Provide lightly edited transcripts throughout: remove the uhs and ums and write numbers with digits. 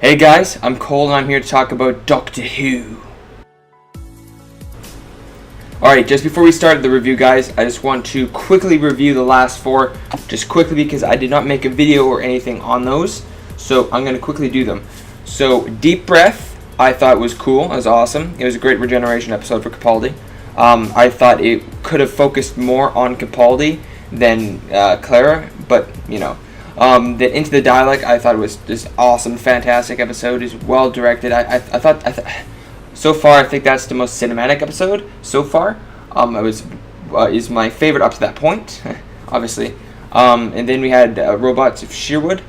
Hey guys, I'm Cole and I'm here to talk about Doctor Who. Alright, just before we start the review guys, I just want to quickly review the last 4, just quickly because I did not make a video or anything on those, so I'm going to quickly do them. So, Deep Breath, I thought was cool, it was awesome, it was a great regeneration episode for Capaldi. I thought it could have focused more on Capaldi than Clara, but, you know. The Into the Dialect, I thought it was just awesome, fantastic episode, is well directed. I thought so far I think that's the most cinematic episode so far. Is my favorite up to that point, obviously. And then we had Robots of Sherwood,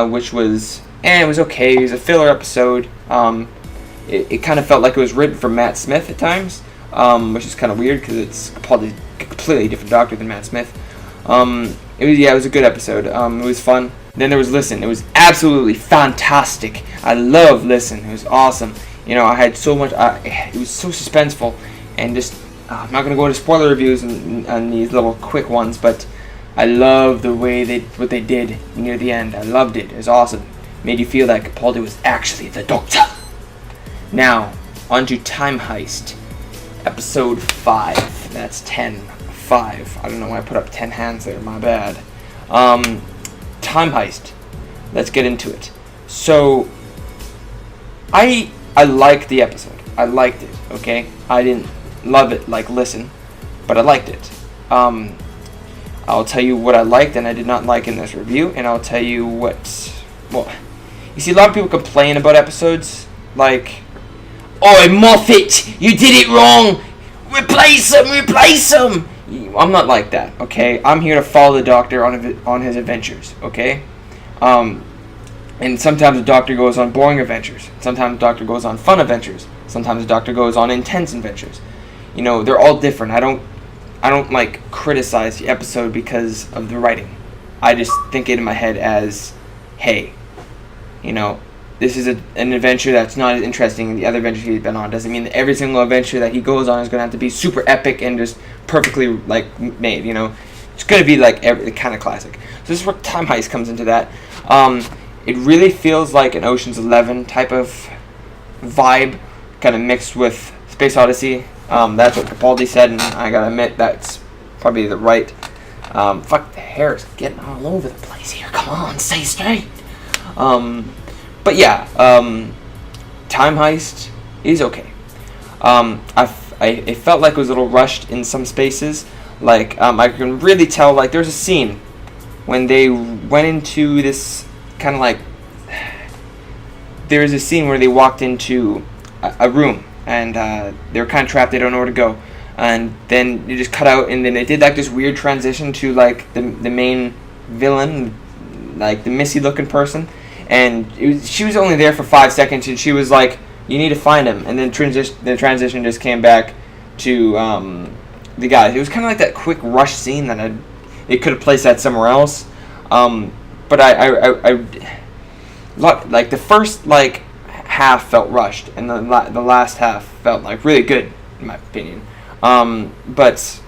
which was it was okay. It was a filler episode. It kind of felt like it was written for Matt Smith at times, which is kind of weird because it's probably a completely different doctor than Matt Smith. It was a good episode. It was fun. Then there was Listen. It was absolutely fantastic. I love Listen. It was awesome. You know, I had so much. It was so suspenseful, and just I'm not gonna go into spoiler reviews on these little quick ones, but I love the way what they did near the end. I loved it. It was awesome. Made you feel like Capaldi was actually the Doctor. Now, on to Time Heist, episode 5. That's 10-5. I don't know why I put up 10 hands there. My bad. Time Heist. Let's get into it. So, I liked the episode. I liked it, okay? I didn't love it like Listen, but I liked it. I'll tell you what I liked and I did not like in this review, and I'll tell you what... Well, you see, a lot of people complain about episodes, like, "Oh, Moffat, you did it wrong! Replace him! I'm not like that, okay? I'm here to follow the Doctor on his adventures, okay? And sometimes the Doctor goes on boring adventures. Sometimes the Doctor goes on fun adventures. Sometimes the Doctor goes on intense adventures. You know, they're all different. I don't like criticize the episode because of the writing. I just think it in my head as, hey, you know, this is an adventure that's not as interesting as the other adventures he's been on. Doesn't mean that every single adventure that he goes on is going to have to be super epic and just perfectly like made. You know, it's going to be like kind of classic. So this is where Time Heist comes into that. It really feels like an Ocean's 11 type of vibe, kind of mixed with Space Odyssey. That's what Capaldi said, and I gotta admit that's probably the right. Fuck, the hair is getting all over the place here. Come on, stay straight. But yeah, Time Heist is okay. It felt like it was a little rushed in some spaces. Like I can really tell. Like there's a scene when they went into this kind of like. There's a scene where they walked into a room and they were kind of trapped. They don't know where to go, and then you just cut out, and then it did like this weird transition to like the main villain, like the Missy looking person. And she was only there for 5 seconds, and she was like, "You need to find him." And then the transition just came back to the guy. It was kind of like that quick rush scene that it could have placed that somewhere else. But I like the first like half felt rushed, and the last half felt like really good in my opinion. But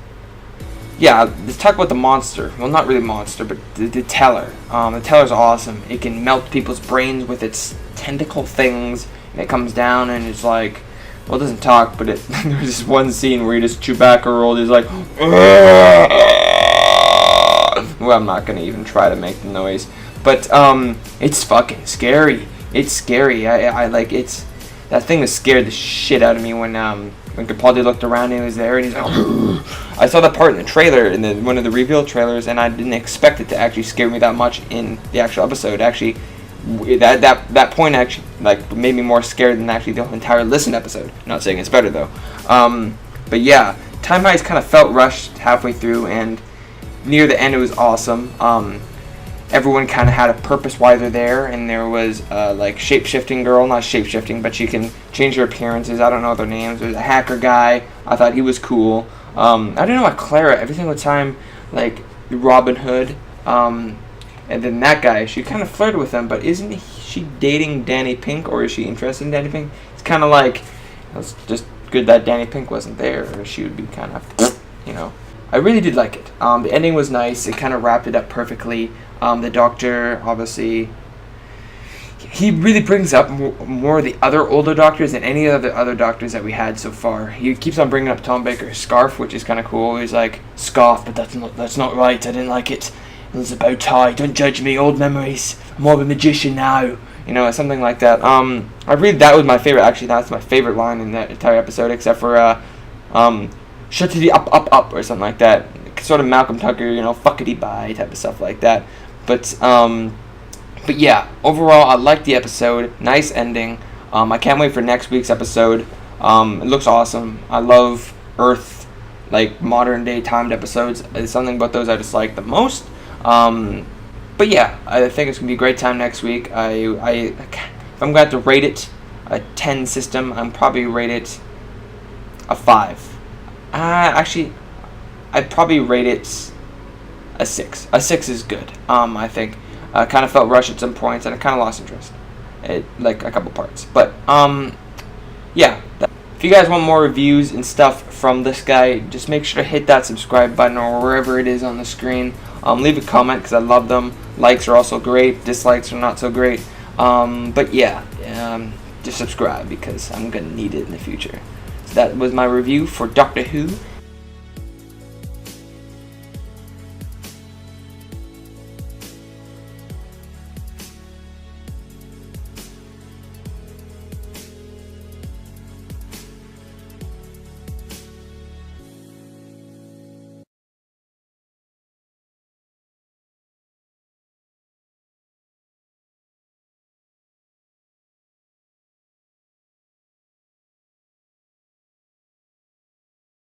yeah, let's talk about the monster. Well, not really monster, but the Teller. The Teller's awesome. It can melt people's brains with its tentacle things, and it comes down and it's like, well, it doesn't talk, but there's this one scene where he just Chewbacca rolled. He's like, well, I'm not gonna even try to make the noise, but it's fucking scary. It's scary. I like it's that thing that scared the shit out of me when Capaldi looked around and he was there, and he's like, I saw that part in the trailer, in one of the reveal trailers, and I didn't expect it to actually scare me that much in the actual episode. Actually, that point actually like made me more scared than actually the entire Listen episode. Not saying it's better though. But yeah, Time Heist kind of felt rushed halfway through, and near the end it was awesome. Everyone kind of had a purpose why they're there, and there was like shape-shifting girl, not shape-shifting, but she can change her appearances. I don't know their names. There's a hacker guy. I thought he was cool. I didn't know why Clara every single time, like Robin Hood, and then that guy, she kind of flirted with him, but isn't she dating Danny Pink, or is she interested in Danny Pink? It's kind of like, it's just good that Danny Pink wasn't there, or she would be kind of, you know. I really did like it. The ending was nice. It kind of wrapped it up perfectly. The Doctor, obviously, he really brings up more of the other older doctors than any of the other doctors that we had so far. He keeps on bringing up Tom Baker's scarf, which is kind of cool. He's like, scarf, but that's not right. I didn't like it. It was a bow tie. Don't judge me. Old memories. I'm more of a magician now. You know, something like that. I read that was my favorite. Actually, that's my favorite line in that entire episode, except for shut to the up, or something like that. Sort of Malcolm Tucker, you know, fuckity bye type of stuff like that. But yeah, overall, I like the episode. Nice ending. I can't wait for next week's episode. It looks awesome. I love Earth, like modern day timed episodes. It's something about those I just like the most. But yeah, I think it's gonna be a great time next week. If I'm gonna have to rate it a 10 system, I'm probably rate it a 5. Actually, I'd probably rate it a 6. A 6 is good. I think. I kind of felt rushed at some points, and I kind of lost interest, like a couple parts. But yeah. If you guys want more reviews and stuff from this guy, just make sure to hit that subscribe button or wherever it is on the screen. Leave a comment because I love them. Likes are also great. Dislikes are not so great. But yeah, just subscribe because I'm gonna need it in the future. So that was my review for Doctor Who.